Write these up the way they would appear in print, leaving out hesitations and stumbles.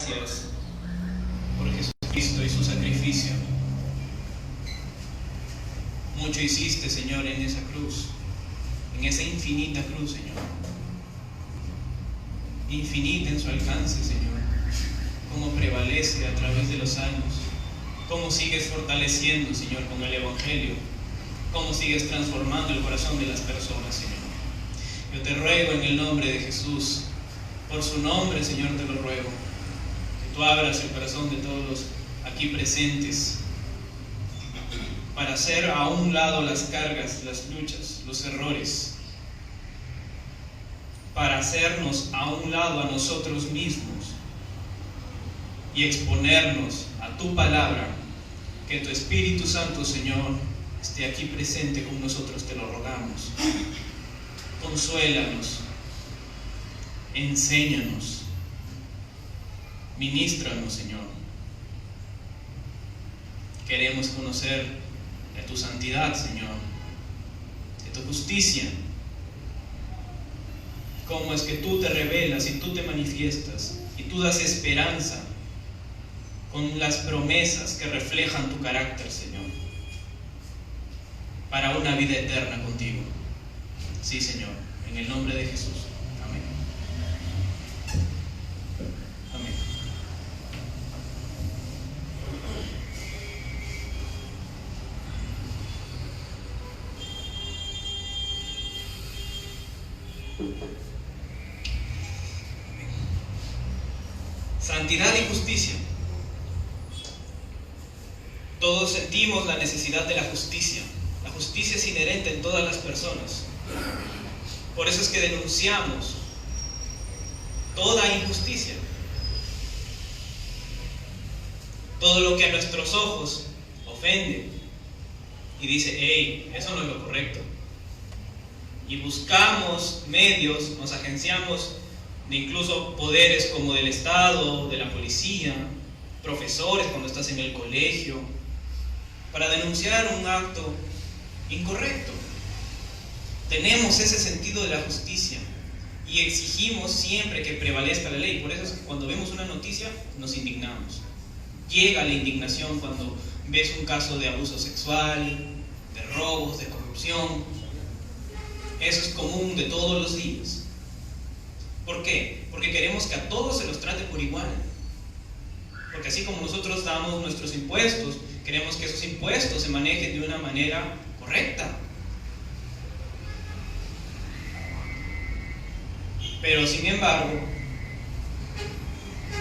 Gracias por Jesucristo y su sacrificio. Mucho hiciste, Señor, en esa cruz, en esa infinita cruz, Señor. Infinita en su alcance, Señor. Cómo prevalece a través de los años. Cómo sigues fortaleciendo, Señor, con el Evangelio. Cómo sigues transformando el corazón de las personas, Señor. Yo te ruego en el nombre de Jesús, por su nombre, Señor, te lo ruego, que tú abras el corazón de todos los aquí presentes para hacer a un lado las cargas, las luchas, los errores, para hacernos a un lado a nosotros mismos y exponernos a tu palabra. Que tu Espíritu Santo, Señor, esté aquí presente con nosotros, te lo rogamos. Consuélanos, enséñanos, ministranos, Señor. Queremos conocer de tu santidad, Señor, de tu justicia. Cómo es que tú te revelas y tú te manifiestas y tú das esperanza con las promesas que reflejan tu carácter, Señor, para una vida eterna contigo. Sí, Señor, en el nombre de Jesús. Amén. Amén. Santidad y justicia. Todos sentimos la necesidad de la justicia. La justicia es inherente en todas las personas. Por eso es que denunciamos toda injusticia. Todo lo que a nuestros ojos ofende y dice, hey, eso no es lo correcto. Y buscamos medios, nos agenciamos de incluso poderes como del Estado, de la policía, profesores cuando estás en el colegio, para denunciar un acto incorrecto. Tenemos ese sentido de la justicia y exigimos siempre que prevalezca la ley. Por eso es que cuando vemos una noticia nos indignamos. Llega la indignación cuando ves un caso de abuso sexual, de robos, de corrupción. Eso es común de todos los días. ¿Por qué? Porque queremos que a todos se los trate por igual. Porque así como nosotros damos nuestros impuestos, queremos que esos impuestos se manejen de una manera correcta. Pero sin embargo,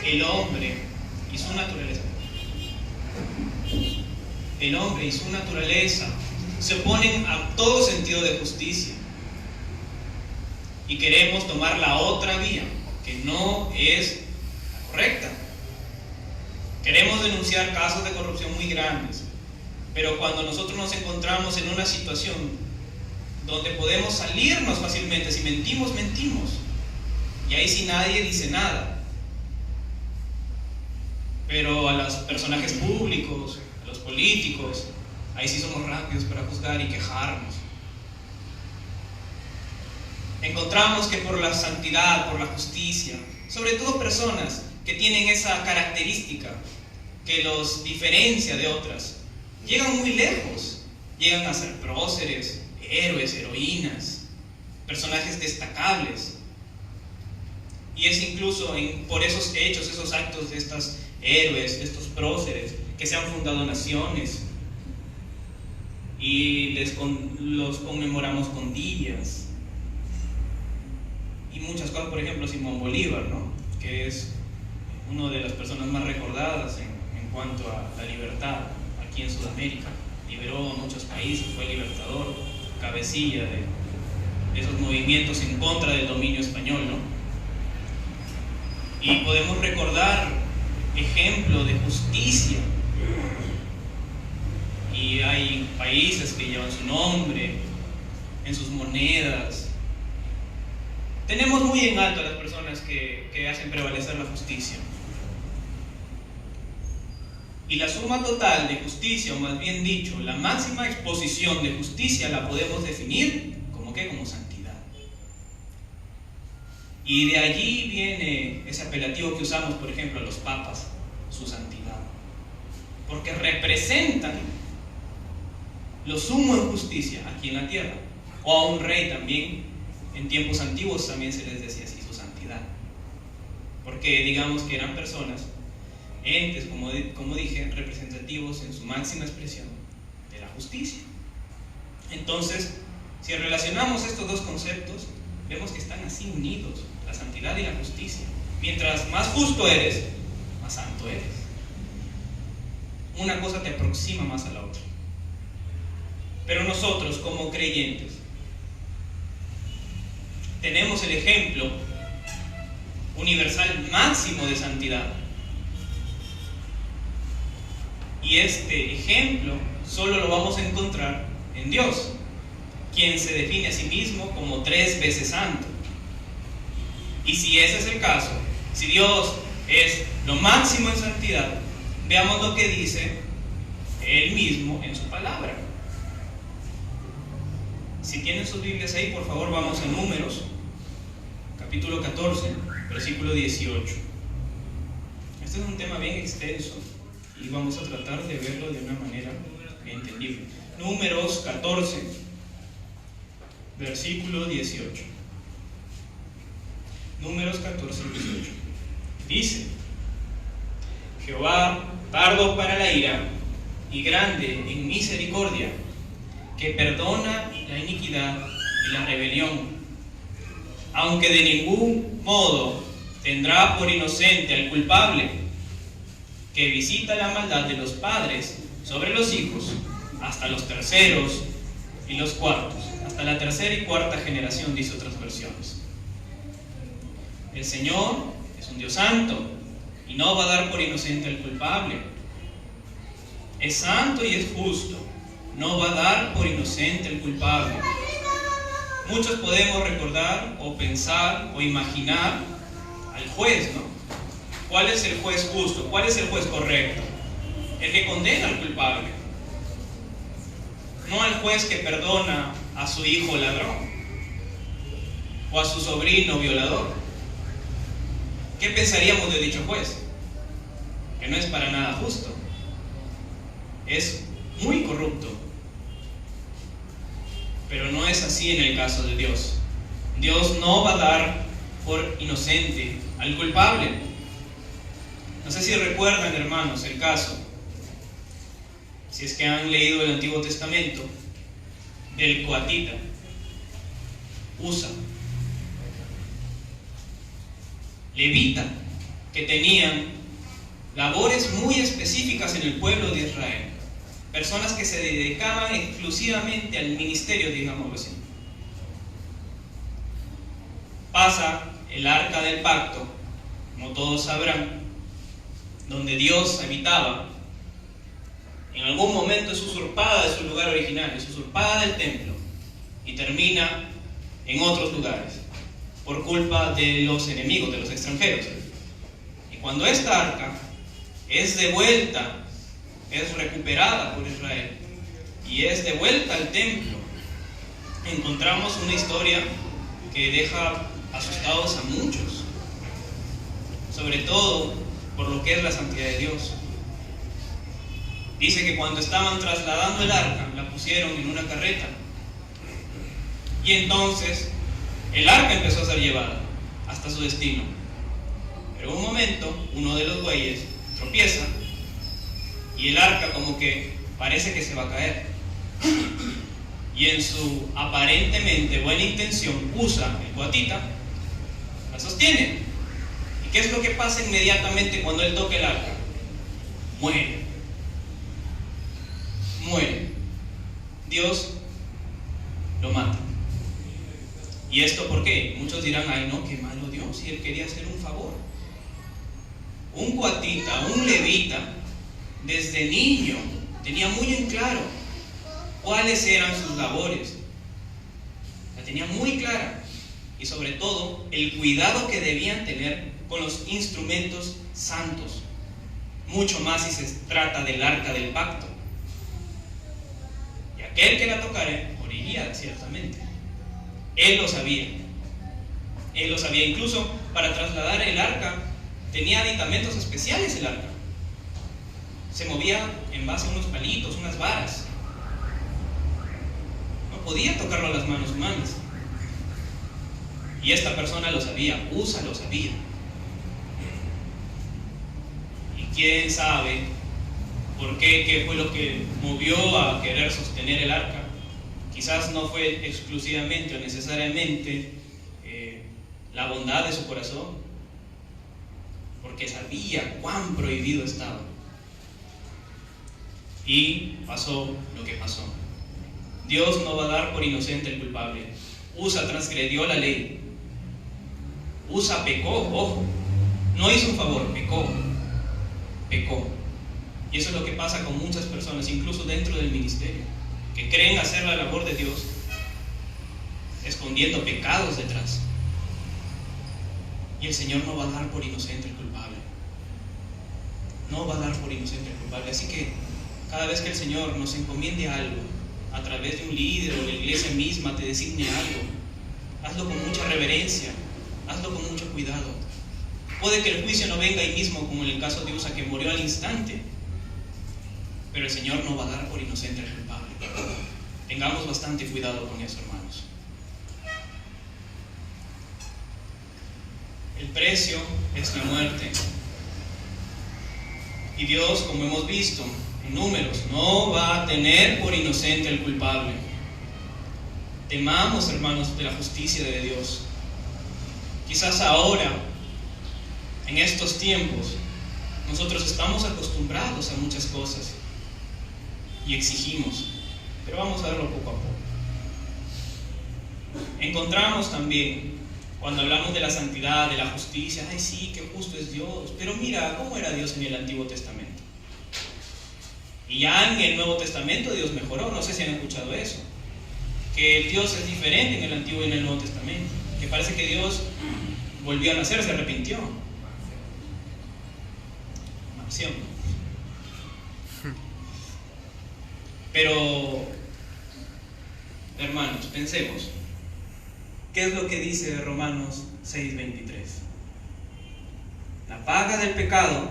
el hombre y su naturaleza se oponen a todo sentido de justicia. Y queremos tomar la otra vía, que no es la correcta. Queremos denunciar casos de corrupción muy grandes, pero cuando nosotros nos encontramos en una situación donde podemos salirnos fácilmente, si mentimos, mentimos. Y ahí sí nadie dice nada. Pero a los personajes públicos, a los políticos, ahí sí somos rápidos para juzgar y quejarnos. Encontramos que por la santidad, por la justicia, sobre todo personas que tienen esa característica que los diferencia de otras, llegan muy lejos, llegan a ser próceres, héroes, heroínas, personajes destacables. Y es incluso por esos hechos, esos actos de estos héroes, de estos próceres, que se han fundado naciones y los conmemoramos con días y muchas cosas. Por ejemplo, Simón Bolívar, ¿no?, que es una de las personas más recordadas en cuanto a la libertad aquí en Sudamérica. Liberó a muchos países, fue libertador, cabecilla de esos movimientos en contra del dominio español, ¿no? Y podemos recordar ejemplos de justicia. Y hay países que llevan su nombre en sus monedas. Tenemos muy en alto a las personas que hacen prevalecer la justicia. Y la suma total de justicia, o más bien dicho, la máxima exposición de justicia, la podemos definir como ¿qué? Como santidad. Y de allí viene ese apelativo que usamos, por ejemplo, a los papas, su santidad, porque representan lo sumo en justicia aquí en la tierra. O a un rey también, en tiempos antiguos también se les decía así, su santidad, porque digamos que eran personas, entes, como dije, representativos en su máxima expresión de la justicia. Entonces, si relacionamos estos dos conceptos, vemos que están así unidos, la santidad y la justicia. Mientras más justo eres, más santo eres. Una cosa te aproxima más a la otra. Pero nosotros, como creyentes, tenemos el ejemplo universal máximo de santidad. Y este ejemplo solo lo vamos a encontrar en Dios, quien se define a sí mismo como 3 veces santo. Y si ese es el caso, si Dios es lo máximo en santidad, veamos lo que dice Él mismo en su palabra. Si tienen sus Biblias ahí, por favor, vamos a Números, capítulo 14, versículo 18. Este es un tema bien extenso y vamos a tratar de verlo de una manera entendible. Números 14, versículo 18. Números 14, 18. Dice: Jehová, tardo para la ira y grande en misericordia, que perdona la iniquidad y la rebelión, aunque de ningún modo tendrá por inocente al culpable, que visita la maldad de los padres sobre los hijos hasta los terceros y los cuartos, hasta la tercera y cuarta generación, dice otras versiones. El Señor es un Dios santo y no va a dar por inocente al culpable. Es santo y es justo, no va a dar por inocente al culpable. Muchos podemos recordar o pensar o imaginar al juez, ¿no? ¿Cuál es el juez justo? ¿Cuál es el juez correcto? El que condena al culpable, no al juez que perdona a su hijo ladrón o a su sobrino violador. ¿Qué pensaríamos de dicho juez? Que no es para nada justo, es muy corrupto. Pero no es así en el caso de Dios. Dios no va a dar por inocente al culpable. No sé si recuerdan, hermanos, el caso, si es que han leído el Antiguo Testamento, del coatita, Usa, levita, que tenían labores muy específicas en el pueblo de Israel. Personas que se dedicaban exclusivamente al ministerio, digámoslo así. Pasa el arca del pacto, como todos sabrán, donde Dios habitaba. En algún momento es usurpada de su lugar original, es usurpada del templo y termina en otros lugares por culpa de los enemigos, de los extranjeros. Y cuando esta arca es devuelta, es recuperada por Israel y es devuelta al templo, encontramos una historia que deja asustados a muchos, sobre todo por lo que es la santidad de Dios. Dice que cuando estaban trasladando el arca, la pusieron en una carreta y entonces el arca empezó a ser llevada hasta su destino. Pero en un momento, uno de los bueyes tropieza y el arca como que parece que se va a caer. Y en su aparentemente buena intención, Usa, el coatita, la sostiene. ¿Y qué es lo que pasa inmediatamente cuando él toca el arca? Muere. Muere. Dios lo mata. ¿Y esto por qué? Muchos dirán: ay no, qué malo Dios, si él quería hacer un favor. Un coatita, un levita, desde niño tenía muy en claro cuáles eran sus labores. La tenía muy clara. Y sobre todo, el cuidado que debían tener con los instrumentos santos. Mucho más si se trata del arca del pacto. Y aquel que la tocare moriría, ciertamente. Él lo sabía. Él lo sabía. Incluso para trasladar el arca tenía aditamentos especiales el arca. Se movía en base a unos palitos, unas varas. No podía tocarlo a las manos humanas. Y esta persona lo sabía, Usa lo sabía. Y quién sabe por qué, qué fue lo que movió a querer sostener el arca. Quizás no fue exclusivamente o necesariamente la bondad de su corazón, porque sabía cuán prohibido estaba. Y pasó lo que pasó. Dios no va a dar por inocente al culpable. Usa transgredió la ley. Usa pecó, ojo. No hizo un favor, pecó. Pecó. Y eso es lo que pasa con muchas personas, incluso dentro del ministerio, que creen hacer la labor de Dios, escondiendo pecados detrás. Y el Señor no va a dar por inocente al culpable. No va a dar por inocente al culpable. Así que cada vez que el Señor nos encomiende algo, a través de un líder o la iglesia misma te designe algo, hazlo con mucha reverencia, hazlo con mucho cuidado. Puede que el juicio no venga ahí mismo, como en el caso de Usa, que murió al instante, pero el Señor no va a dar por inocente al culpable. Tengamos bastante cuidado con eso, hermanos. El precio es la muerte. Y Dios, como hemos visto en Números, no va a tener por inocente al culpable. Temamos, hermanos, de la justicia de Dios. Quizás ahora, en estos tiempos, nosotros estamos acostumbrados a muchas cosas y exigimos, pero vamos a verlo poco a poco. Encontramos también, cuando hablamos de la santidad, de la justicia, ay sí, qué justo es Dios, pero mira cómo era Dios en el Antiguo Testamento. Y ya en el Nuevo Testamento Dios mejoró. No sé si han escuchado eso, que Dios es diferente en el Antiguo y en el Nuevo Testamento, que parece que Dios volvió a nacer, se arrepintió. Mansión. Pero, hermanos, pensemos, ¿qué es lo que dice Romanos 6:23? La paga del pecado,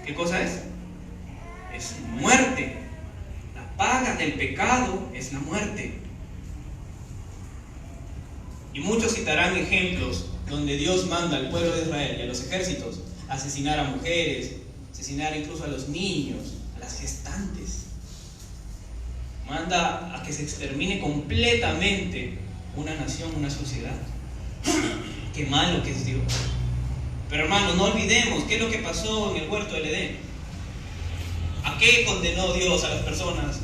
¿qué cosa es? Es muerte. La paga del pecado es la muerte. Y muchos citarán ejemplos donde Dios manda al pueblo de Israel y a los ejércitos a asesinar a mujeres, asesinar incluso a los niños, a las gestantes. Manda a que se extermine completamente una nación, una sociedad. Qué malo que es Dios. Pero hermanos, no olvidemos qué es lo que pasó en el huerto del Edén. ¿A qué condenó Dios a las personas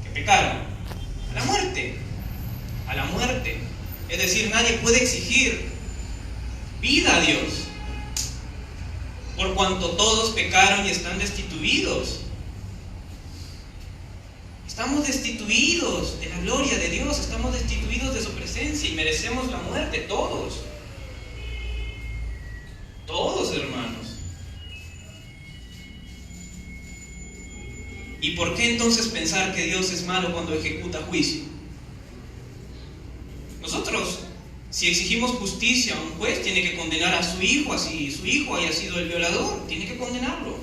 que pecaron? A la muerte. A la muerte. Es decir, nadie puede exigir vida a Dios, por cuanto todos pecaron y están destituidos. Estamos destituidos de la gloria de Dios, estamos destituidos de su presencia y merecemos la muerte, todos. Todos, hermanos. ¿Y por qué entonces pensar que Dios es malo cuando ejecuta juicio? Nosotros, si exigimos justicia, un juez tiene que condenar a su hijo, así su hijo haya sido el violador, tiene que condenarlo.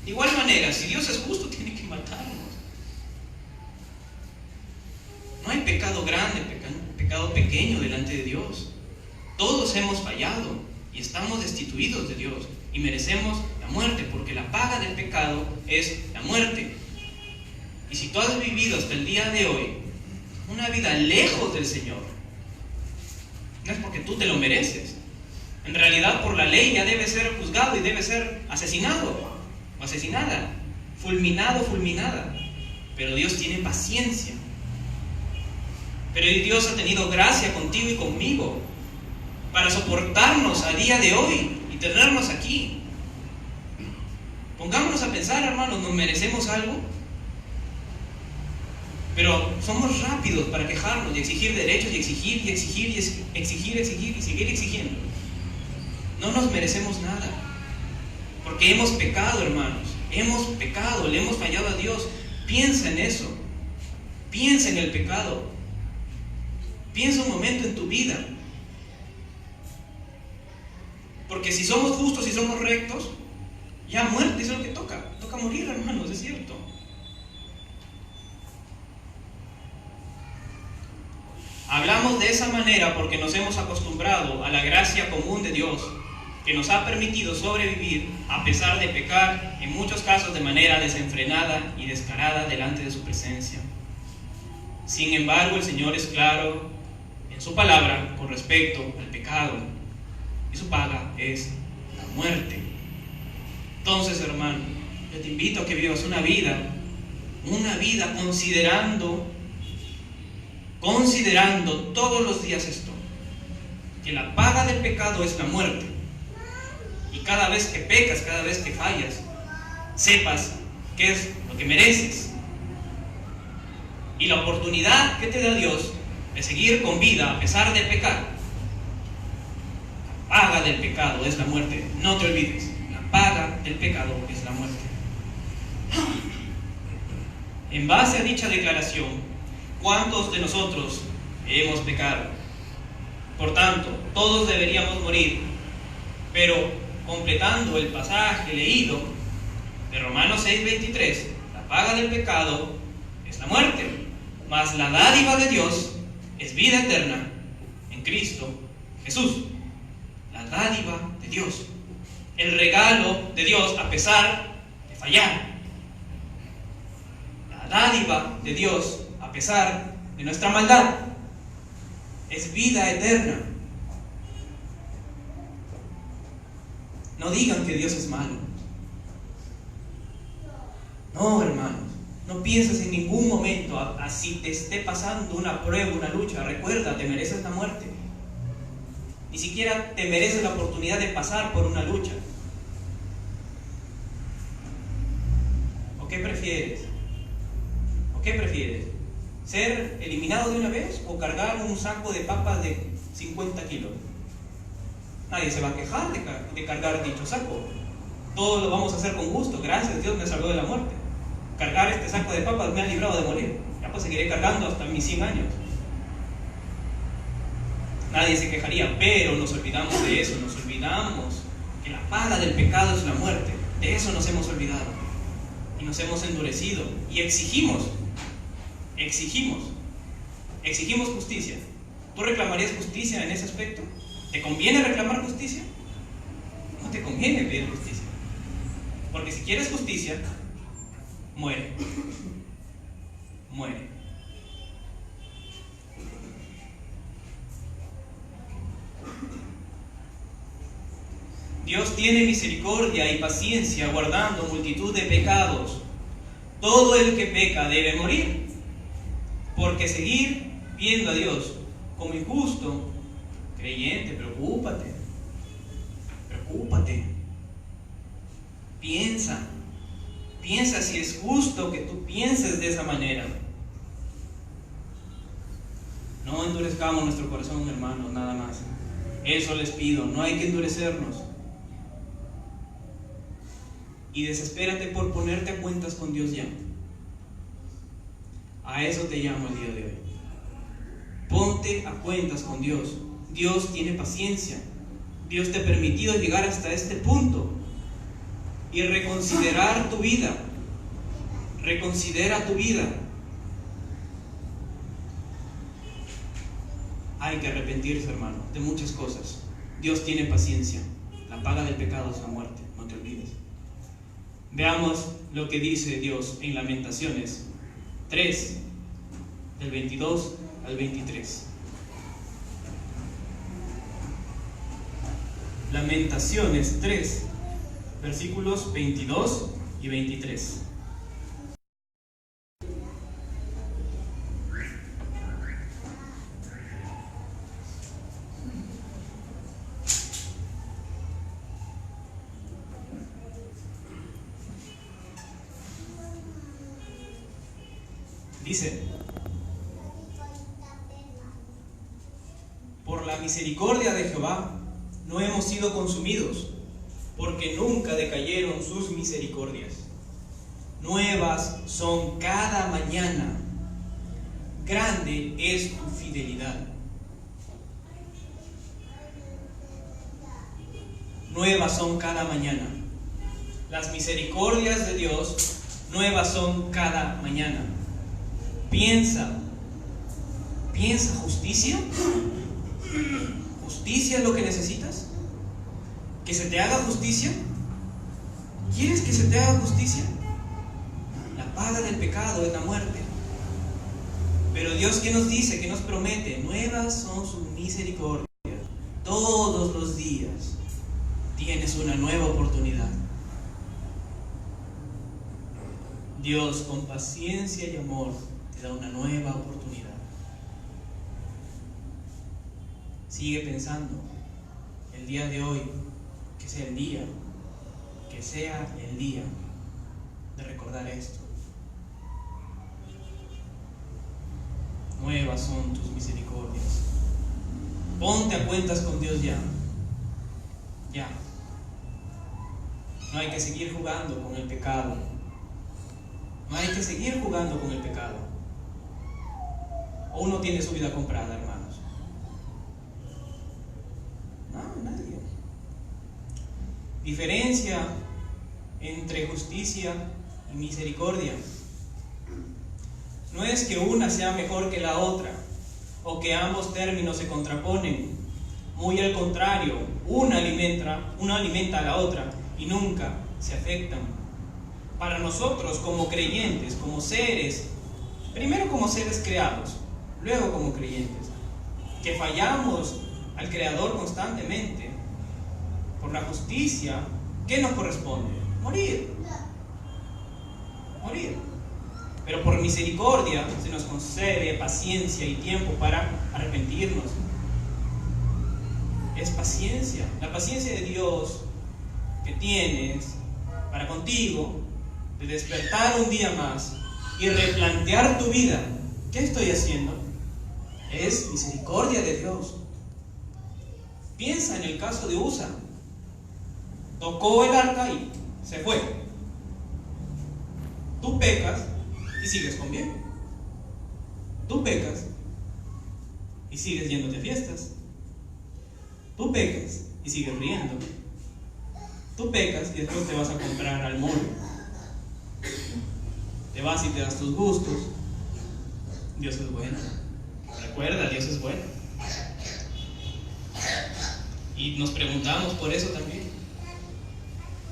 De igual manera, si Dios es justo, tiene que matarnos. No hay pecado grande, pecado pequeño delante de Dios. Todos hemos fallado y estamos destituidos de Dios y merecemos la muerte, porque la paga del pecado es la muerte. Y si tú has vivido hasta el día de hoy una vida lejos del Señor, no es porque tú te lo mereces. En realidad, por la ley ya debe ser juzgado y debe ser asesinado o asesinada, fulminado, fulminada. Pero Dios tiene paciencia. Pero Dios ha tenido gracia contigo y conmigo para soportarnos a día de hoy y tenernos aquí. Pongámonos a pensar, hermanos, ¿nos merecemos algo? Pero somos rápidos para quejarnos y exigir derechos y exigir y exigir y exigir y seguir exigiendo. No nos merecemos nada, porque hemos pecado, hermanos. Hemos pecado, le hemos fallado a Dios. Piensa en eso. Piensa en el pecado. Piensa un momento en tu vida. Porque si somos justos y somos rectos, ya muerte es lo que toca. Toca morir, hermanos, es cierto. Hablamos de esa manera porque nos hemos acostumbrado a la gracia común de Dios, que nos ha permitido sobrevivir a pesar de pecar, en muchos casos de manera desenfrenada y descarada delante de su presencia. Sin embargo, el Señor es claro en su palabra con respecto al pecado, y su paga es la muerte. Entonces, hermano, yo te invito a que vivas una vida considerando todos los días esto, que la paga del pecado es la muerte. Y cada vez que pecas, cada vez que fallas, sepas qué es lo que mereces. Y la oportunidad que te da Dios de seguir con vida a pesar de pecar. La paga del pecado es la muerte. No te olvides, la paga del pecado es la muerte. En base a dicha declaración, ¿cuántos de nosotros hemos pecado? Por tanto, todos deberíamos morir. Pero completando el pasaje leído de Romanos 6:23, la paga del pecado es la muerte, mas la dádiva de Dios es vida eterna en Cristo Jesús. La dádiva de Dios, el regalo de Dios a pesar de fallar. La dádiva de Dios a pesar de nuestra maldad es vida eterna. No digan que Dios es malo. No, hermanos, no pienses en ningún momento, así te esté pasando una prueba, una lucha. Recuerda, te mereces la muerte. Ni siquiera te mereces la oportunidad de pasar por una lucha. ¿O qué prefieres? ¿O qué prefieres? ¿Ser eliminado de una vez o cargar un saco de papas de 50 kilos? Nadie se va a quejar de cargar dicho saco. Todos lo vamos a hacer con gusto. Gracias a Dios me salvó de la muerte. Cargar este saco de papas me ha librado de morir. Ya pues seguiré cargando hasta mis 100 años. Nadie se quejaría, pero nos olvidamos de eso. Nos olvidamos que la paga del pecado es la muerte. De eso nos hemos olvidado. Y nos hemos endurecido. Y exigimos justicia. ¿Tú reclamarías justicia en ese aspecto? ¿Te conviene reclamar justicia? No te conviene pedir justicia. Porque si quieres justicia, muere. Muere. Dios tiene misericordia y paciencia guardando multitud de pecados. Todo el que peca debe morir. Porque seguir viendo a Dios como injusto, creyente, preocúpate. Piensa si es justo que tú pienses de esa manera. No endurezcamos nuestro corazón, hermanos, nada más. Eso les pido, no hay que endurecernos. Y desespérate por ponerte a cuentas con Dios ya. A eso te llamo el día de hoy. Ponte a cuentas con Dios. Dios tiene paciencia. Dios te ha permitido llegar hasta este punto y reconsiderar tu vida. Reconsidera tu vida. Hay que arrepentirse, hermano, de muchas cosas. Dios tiene paciencia. La paga del pecado es la muerte, no te olvides. Veamos lo que dice Dios en Lamentaciones 3, del 22 al 23. Lamentaciones 3, versículos 22 y 23. Dice: por la misericordia de Jehová no hemos sido consumidos, porque nunca decayeron sus misericordias. Nuevas son cada mañana. Grande es tu fidelidad. nuevas son cada mañana. Las misericordias de Dios nuevas son cada mañana. Piensa justicia. ¿Justicia es lo que necesitas? ¿Que se te haga justicia? ¿Quieres que se te haga justicia? La paga del pecado es la muerte. Pero Dios, ¿qué nos dice? ¿Qué nos promete? Nuevas son sus misericordias. Todos los días tienes una nueva oportunidad. Dios, con paciencia y amor, te da una nueva oportunidad. Sigue pensando, el día de hoy, que sea el día de recordar esto. Nuevas son tus misericordias. Ponte a cuentas con Dios ya. No hay que seguir jugando con el pecado. O uno tiene su vida comprada, hermanos. No, nadie. Diferencia entre justicia y misericordia no es que una sea mejor que la otra, o que ambos términos se contraponen. Muy al contrario, una alimenta a la otra y nunca se afectan. Para nosotros como creyentes, como seres, primero como seres creados, luego como creyentes, que fallamos al Creador constantemente, por la justicia, ¿qué nos corresponde? Morir. Pero por misericordia se nos concede paciencia y tiempo para arrepentirnos. Es paciencia, la paciencia de Dios que tienes para contigo, de despertar un día más y replantear tu vida. ¿Qué estoy haciendo? Es misericordia de Dios. Piensa en el caso de Usa. Tocó el arca y se fue. Tú pecas y sigues con bien. Tú pecas y sigues yéndote a fiestas. Tú pecas y sigues riendo. Tú pecas y después te vas a comprar al mall. Te vas y te das tus gustos. Dios es bueno. Recuerda, Dios es bueno. Y nos preguntamos por eso también.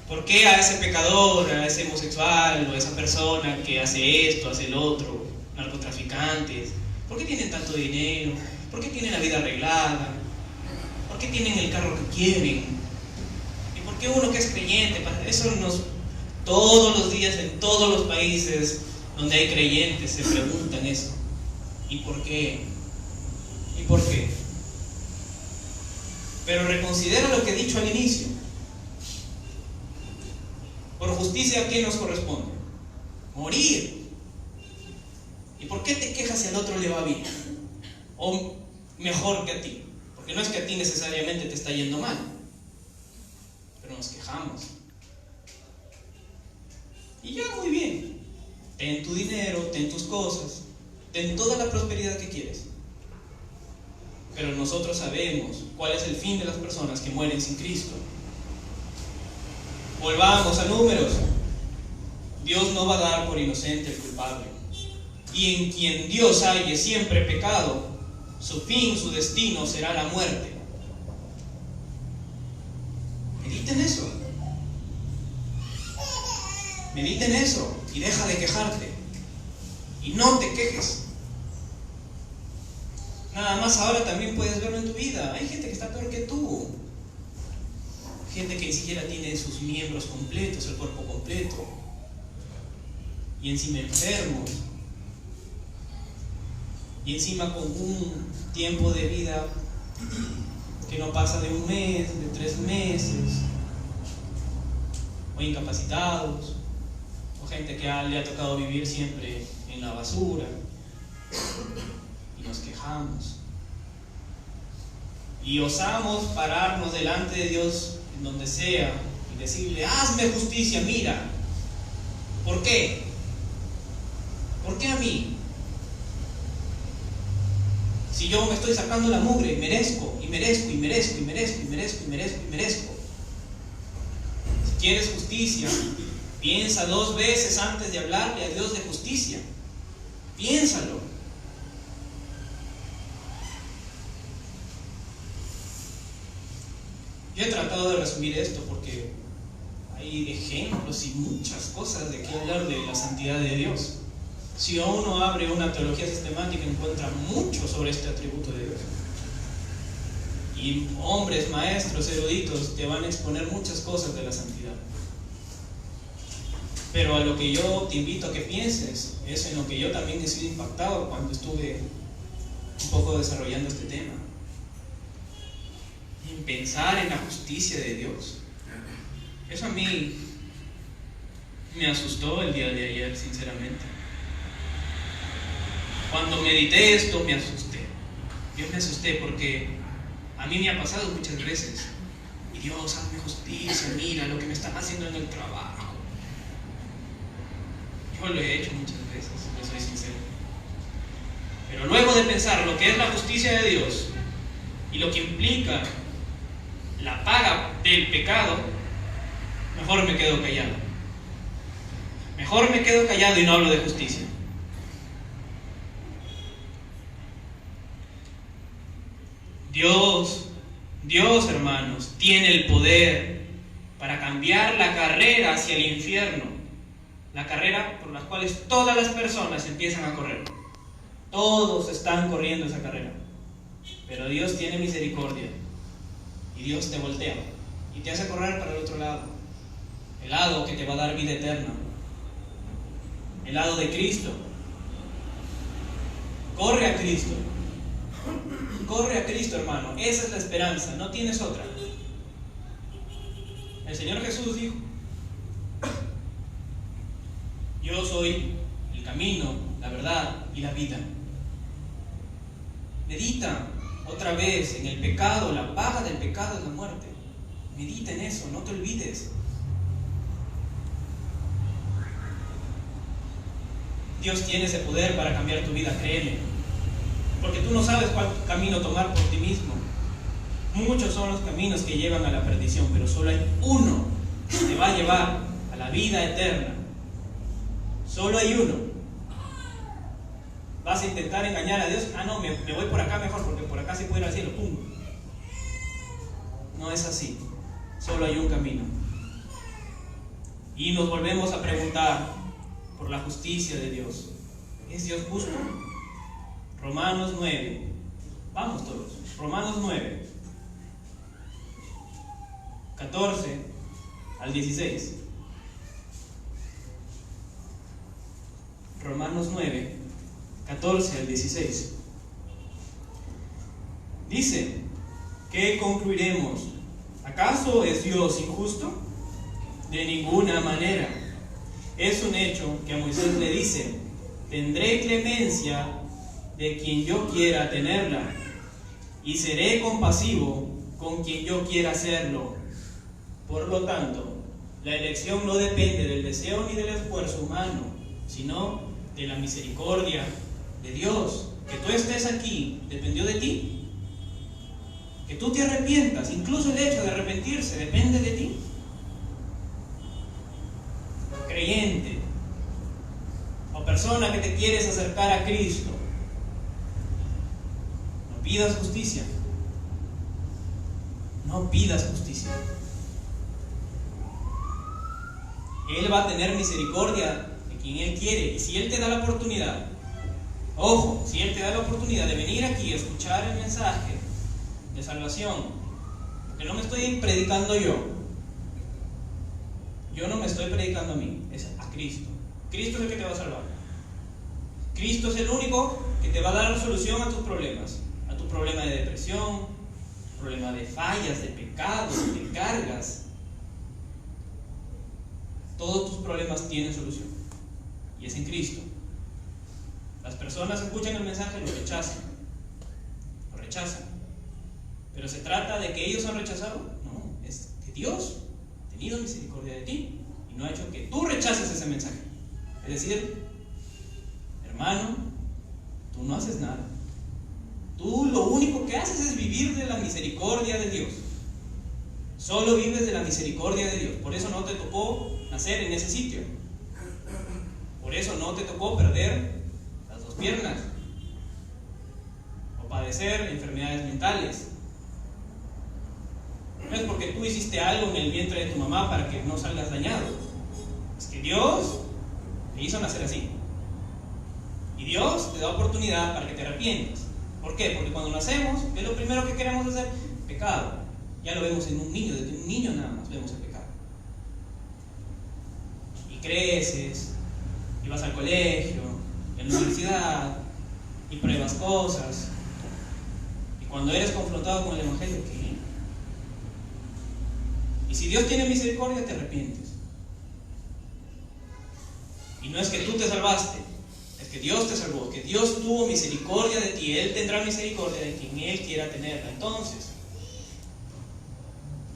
¿Por qué a ese pecador, a ese homosexual o a esa persona que hace esto, hace el otro, narcotraficantes, por qué tienen tanto dinero? ¿Por qué tienen la vida arreglada? ¿Por qué tienen el carro que quieren? ¿Y por qué uno que es creyente? Todos los días en todos los países donde hay creyentes se preguntan eso. ¿Y por qué? ¿Y por qué? Pero reconsidera lo que he dicho al inicio. Por justicia, ¿qué nos corresponde? Morir. ¿Y por qué te quejas si al otro le va bien? O mejor que a ti. Porque no es que a ti necesariamente te está yendo mal, pero nos quejamos. Y ya, muy bien. Ten tu dinero, ten tus cosas, ten toda la prosperidad que quieres. Pero nosotros sabemos cuál es el fin de las personas que mueren sin Cristo. Volvamos a números. Dios no va a dar por inocente al culpable. Y en quien Dios halle siempre pecado, su fin, su destino será la muerte. Medita en eso. Medita en eso y deja de quejarte. Y no te quejes. Nada más ahora también puedes verlo en tu vida. Hay gente que está peor que tú. Gente que ni siquiera tiene sus miembros completos, el cuerpo completo. Y encima enfermos. Y encima con un tiempo de vida que no pasa de un mes, de 3 meses. O incapacitados. O gente que le ha tocado vivir siempre en la basura. Y nos quejamos. Y osamos pararnos delante de Dios en donde sea y decirle: hazme justicia, mira. ¿Por qué? ¿Por qué a mí? Si yo me estoy sacando la mugre, merezco, y merezco, y merezco, y merezco, y merezco, y merezco, y merezco. quieres justicia, piensa 2 veces antes de hablarle a Dios de justicia. Piénsalo. Yo he tratado de resumir esto porque hay ejemplos y muchas cosas de qué hablar de la santidad de Dios. Si uno abre una teología sistemática, encuentra mucho sobre este atributo de Dios. Y hombres, maestros, eruditos te van a exponer muchas cosas de la santidad. Pero a lo que yo te invito a que pienses es en lo que yo también he sido impactado cuando estuve un poco desarrollando este tema. En pensar en la justicia de Dios. Eso a mí me asustó el día de ayer, sinceramente. Cuando medité esto me asusté. Yo me asusté porque a mí me ha pasado muchas veces. Y Dios, hazme justicia, mira lo que me están haciendo en el trabajo. Yo lo he hecho muchas veces, yo soy sincero. Pero luego de pensar lo que es la justicia de Dios y lo que implica la paga del pecado, mejor me quedo callado. Mejor me quedo callado y no hablo de justicia. Dios, hermanos, tiene el poder para cambiar la carrera hacia el infierno. La carrera por la cual todas las personas empiezan a correr. Todos están corriendo esa carrera. Pero Dios tiene misericordia. Y Dios te voltea y te hace correr para el otro lado. El lado que te va a dar vida eterna. El lado de Cristo. Corre a Cristo. Corre a Cristo, hermano. Esa es la esperanza, no tienes otra. El Señor Jesús dijo: yo soy el camino, la verdad y la vida. Medita otra vez en el pecado. La paga del pecado es la muerte. Medita en eso, no te olvides. Dios tiene ese poder para cambiar tu vida, créeme. Porque tú no sabes cuál camino tomar por ti mismo. Muchos son los caminos que llevan a la perdición, pero solo hay uno que te va a llevar a la vida eterna. Solo hay uno. Vas a intentar engañar a Dios. No, me voy por acá mejor, porque por acá sí puedo ir al cielo. ¡Pum! No es así. Solo hay un camino. Y nos volvemos a preguntar por la justicia de Dios. ¿Es Dios justo? Romanos 9. Vamos todos. Romanos 9. 14 al 16. Romanos 9, 14 al 16. Dice: ¿qué concluiremos? ¿Acaso es Dios injusto? De ninguna manera. Es un hecho que a Moisés le dice: tendré clemencia de quien yo quiera tenerla, y seré compasivo con quien yo quiera hacerlo. Por lo tanto, la elección no depende del deseo ni del esfuerzo humano, sino de la misericordia de Dios. Que tú estés aquí dependió de ti. Que tú te arrepientas, incluso el hecho de arrepentirse depende de ti. Creyente o persona que te quieres acercar a Cristo, no pidas justicia. No pidas justicia. Él va a tener misericordia de quien Él quiere. Y si Él te da la oportunidad, ojo, si Él te da la oportunidad de venir aquí a escuchar el mensaje de salvación, porque no me estoy predicando yo no me estoy predicando a mí, es a Cristo. Cristo es el que te va a salvar. Cristo es el único que te va a dar la solución a tus problemas, a tu problema de depresión, problema de fallas, de pecados, de cargas. Todos tus problemas tienen solución, y es en Cristo. Las personas escuchan el mensaje y lo rechazan, pero se trata de que ellos han rechazado. No, es que Dios ha tenido misericordia de ti y no ha hecho que tú rechaces ese mensaje. Es decir, hermano, tú no haces nada. Tú lo único que haces es vivir de la misericordia de Dios. Solo vives de la misericordia de Dios. Por eso no te tocó nacer en ese sitio. Por eso no te tocó perder las 2 piernas o padecer enfermedades mentales. No es porque tú hiciste algo en el vientre de tu mamá para que no salgas dañado. Es que Dios te hizo nacer así. Y Dios te da oportunidad para que te arrepientas. ¿Por qué? Porque cuando nacemos, ¿qué es lo primero que queremos hacer? Pecado. Ya lo vemos en un niño, desde un niño nada más vemos el pecado. Y creces, y vas al colegio, en la universidad, y pruebas cosas. Y cuando eres confrontado con el Evangelio, ¿qué? Y si Dios tiene misericordia, te arrepientes. Y no es que tú te salvaste, es que Dios te salvó, que Dios tuvo misericordia de ti. Él tendrá misericordia de quien Él quiera tenerla. Entonces,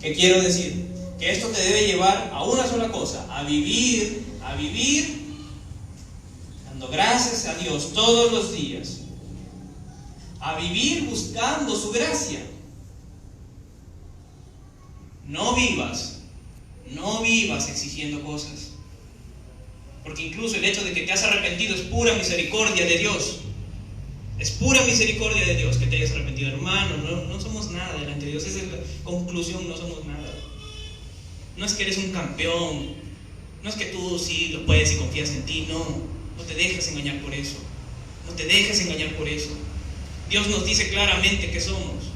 ¿qué quiero decir? Que esto te debe llevar a una sola cosa: a vivir dando gracias a Dios todos los días, a vivir buscando su gracia. No vivas exigiendo cosas, porque incluso el hecho de que te has arrepentido es pura misericordia de Dios. Es pura misericordia de Dios que te hayas arrepentido, hermano. No somos nada delante de Dios. Esa es la conclusión: no somos nada. No es que eres un campeón, no es que tú sí lo puedes y confías en ti. No te dejes engañar por eso. No te dejes engañar por eso. Dios nos dice claramente que somos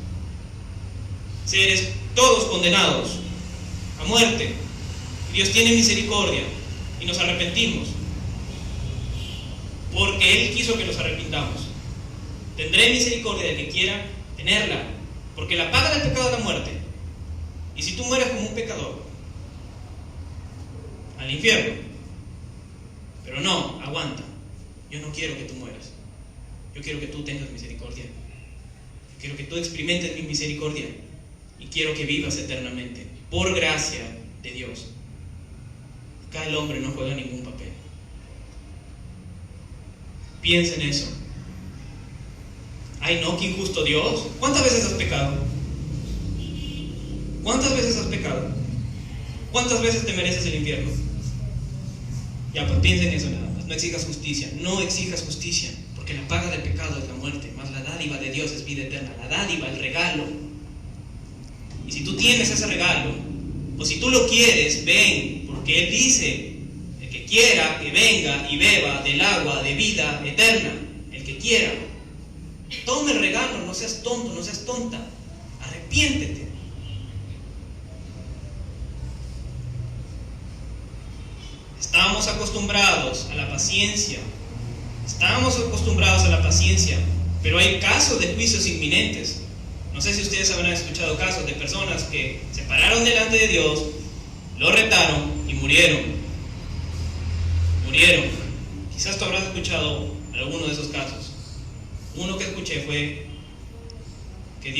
seres todos condenados a muerte. Y Dios tiene misericordia y nos arrepentimos porque Él quiso que nos arrepintamos. Tendré misericordia del que quiera tenerla, porque la paga del pecado es la muerte. Y si tú mueres como un pecador, al infierno. Pero no, aguanta. Yo no quiero que tú mueras. Yo quiero que tú tengas misericordia. Yo quiero que tú experimentes mi misericordia. Y quiero que vivas eternamente, por gracia de Dios. Acá el hombre no juega ningún papel. Piensa en eso. Ay, no, qué injusto Dios. ¿Cuántas veces has pecado? ¿Cuántas veces has pecado? ¿Cuántas veces te mereces el infierno? Ya, pues piensa en eso nada más. No exijas justicia. No exijas justicia, porque la paga del pecado es la muerte, más la dádiva de Dios es vida eterna. La dádiva, el regalo. Y si tú tienes ese regalo, o si tú lo quieres, ven, porque Él dice: el que quiera que venga y beba del agua de vida eterna. El que quiera. Toma el regalo, no seas tonto, no seas tonta. Arrepiéntete. Estamos acostumbrados a la paciencia. Pero hay casos de juicios inminentes. No sé si ustedes habrán escuchado casos de personas que se pararon delante de Dios, lo retaron y murieron. Quizás tú habrás escuchado alguno de esos casos. Uno que escuché fue que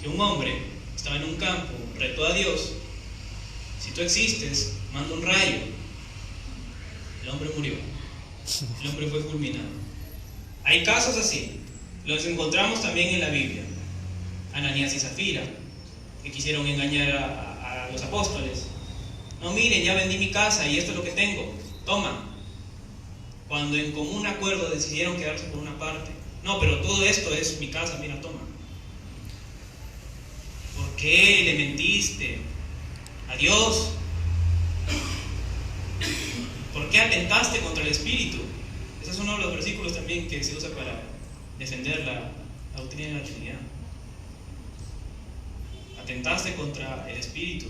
un hombre estaba en un campo, retó a Dios: si tú existes, manda un rayo. El hombre murió. El hombre fue fulminado. Hay casos así. Los encontramos también en la Biblia. Ananías y Zafira, que quisieron engañar a los apóstoles. No, miren, ya vendí mi casa y esto es lo que tengo. Toma. Cuando en común acuerdo decidieron quedarse por una parte. No, pero todo esto es mi casa, mira, toma. ¿Por qué le mentiste a Dios? ¿Por qué atentaste contra el Espíritu? Ese es uno de los versículos también que se usa para defender la doctrina de la Trinidad. Atentaste contra el Espíritu,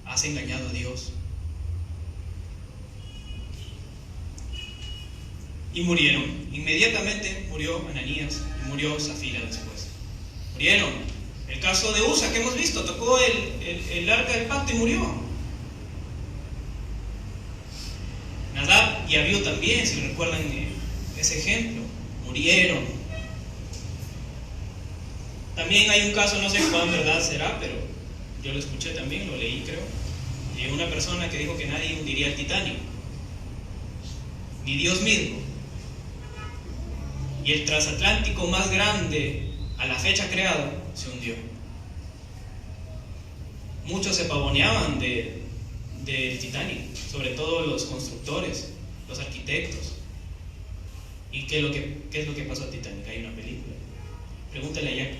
has engañado a Dios. Y murieron. Inmediatamente murió Ananías y murió Zafira después. Murieron. El caso de Usa que hemos visto, tocó el arca del pacto y murió. Nadab y Abiú también, si recuerdan ese ejemplo, murieron. También hay un caso, no sé cuán verdad será, pero yo lo escuché también, lo leí creo, de una persona que dijo que nadie hundiría el Titanic, ni Dios mismo. Y el transatlántico más grande a la fecha creado se hundió. Muchos se pavoneaban del Titanic, sobre todo los constructores, los arquitectos. ¿Y qué es lo que pasó a Titanic? Hay una película. Pregúntale a Jack.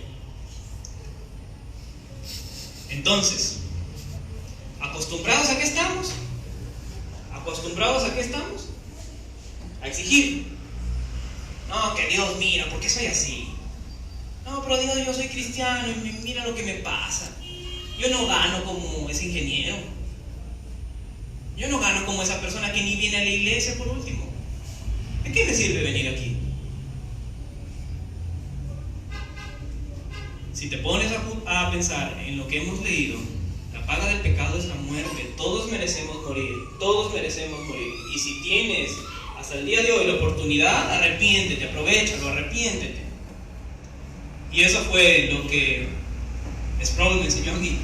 Entonces, ¿acostumbrados a qué estamos? ¿Acostumbrados a qué estamos? A exigir. No, que Dios, mira, ¿por qué soy así? No, pero Dios, yo soy cristiano y mira lo que me pasa. Yo no gano como ese ingeniero. Yo no gano como esa persona que ni viene a la iglesia por último. ¿De qué me sirve venir aquí? Si te pones a pensar en lo que hemos leído, la paga del pecado es la muerte. Todos merecemos morir. Todos merecemos morir. Y si tienes hasta el día de hoy la oportunidad, arrepiéntete, aprovéchalo, arrepiéntete. Y eso fue lo que Sproul me enseñó a mí.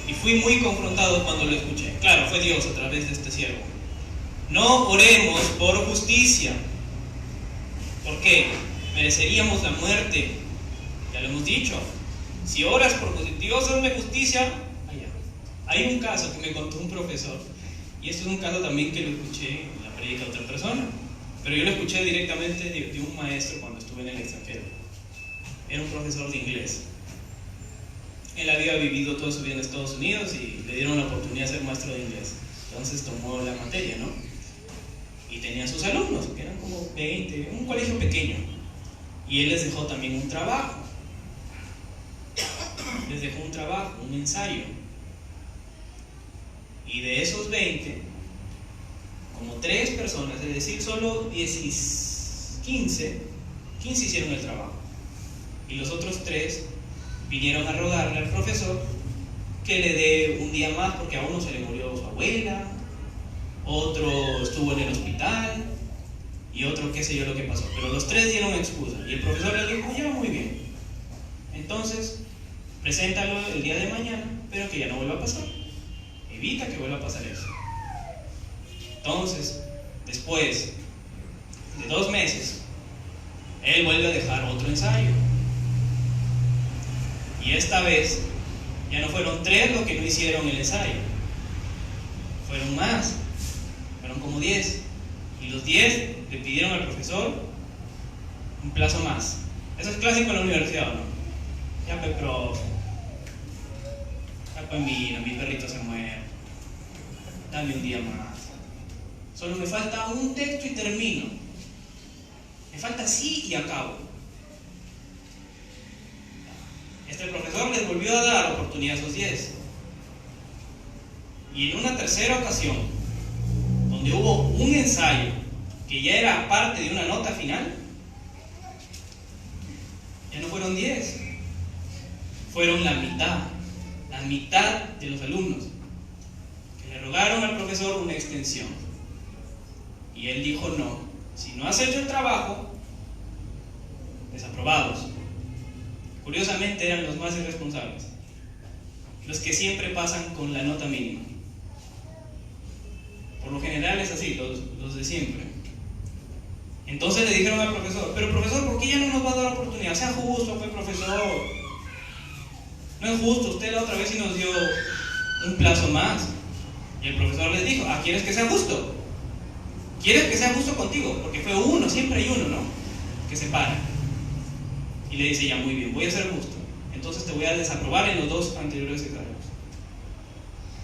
Y fui muy confrontado cuando lo escuché. Claro, fue Dios a través de este siervo. No oremos por justicia. ¿Por qué? Mereceríamos la muerte. Ya lo hemos dicho. Si oras por justicia, Dios hazme justicia, allá. Hay un caso que me contó un profesor. Y esto es un caso también que lo escuché en la prédica de otra persona. Pero yo lo escuché directamente de un maestro cuando estuve en el extranjero. Era un profesor de inglés. Él había vivido toda su vida en Estados Unidos y le dieron la oportunidad de ser maestro de inglés. Entonces tomó la materia, ¿no? Y tenía sus alumnos, que eran como 20, un colegio pequeño. Y él les dejó también un trabajo. Les dejó un trabajo, un ensayo. Y de esos 20, como 3 personas, es decir, solo 15 hicieron el trabajo. Y los otros 3 vinieron a rogarle al profesor que le dé un día más porque a uno se le murió su abuela, otro estuvo en el hospital y otro qué sé yo lo que pasó. Pero los 3 dieron excusa y el profesor le dijo, ya, muy bien. Entonces, preséntalo el día de mañana, pero que ya no vuelva a pasar. Evita que vuelva a pasar eso. Entonces, después de 2 meses, él vuelve a dejar otro ensayo. Y esta vez, ya no fueron 3 los que no hicieron el ensayo. Fueron más. Fueron como 10. Y los 10 le pidieron al profesor un plazo más. Eso es clásico en la universidad, ¿no? Ya, pues, profe. Ya, pues, mira, mi perrito se muere. Dame un día más. Solo me falta un texto y termino. Me falta así y acabo. Este profesor les volvió a dar oportunidad a esos 10. Y en una tercera ocasión, donde hubo un ensayo que ya era parte de una nota final, ya no fueron 10, fueron la mitad de los alumnos que le rogaron al profesor una extensión. Y él dijo, no, si no has hecho el trabajo, desaprobados. Curiosamente eran los más irresponsables, los que siempre pasan con la nota mínima. Por lo general es así, los de siempre. Entonces le dijeron al profesor, pero profesor, ¿por qué ya no nos va a dar oportunidad? Sea justo, pues, profesor. No es justo, usted la otra vez sí nos dio un plazo más. Y el profesor les dijo, ¿quieres que sea justo? ¿Quieres que sea justo contigo? Porque fue uno, siempre hay uno, ¿no? Que se para. Y le dice, ya, muy bien, voy a ser justo. Entonces te voy a desaprobar en los 2 anteriores exámenes.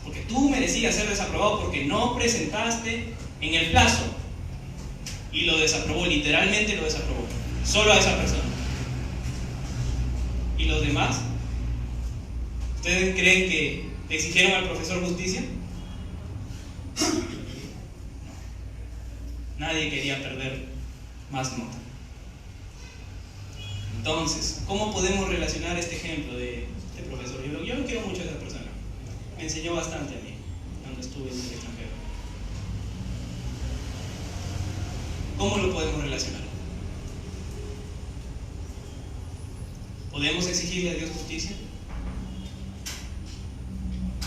Porque tú merecías ser desaprobado porque no presentaste en el plazo. Y lo desaprobó, literalmente lo desaprobó. Solo a esa persona. ¿Y los demás? ¿Ustedes creen que le exigieron al profesor justicia? Nadie quería perder más nota. Entonces, ¿cómo podemos relacionar este ejemplo de este profesor? Yo lo quiero mucho a esa persona. Me enseñó bastante a mí cuando estuve en el extranjero. ¿Cómo lo podemos relacionar? ¿Podemos exigirle a Dios justicia?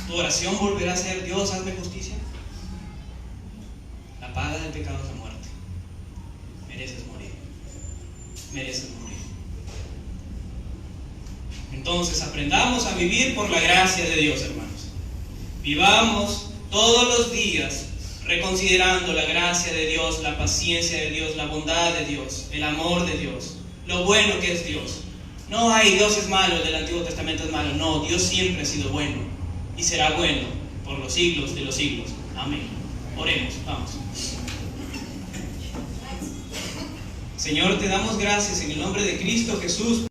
¿Tu oración volverá a ser, Dios, hazme justicia? La paga del pecado es la muerte. Mereces morir. Mereces morir. Entonces aprendamos a vivir por la gracia de Dios, hermanos. Vivamos todos los días reconsiderando la gracia de Dios, la paciencia de Dios, la bondad de Dios, el amor de Dios, lo bueno que es Dios. No hay Dios es malo, el del Antiguo Testamento es malo. No, Dios siempre ha sido bueno y será bueno por los siglos de los siglos. Amén. Oremos, vamos. Señor, te damos gracias en el nombre de Cristo Jesús.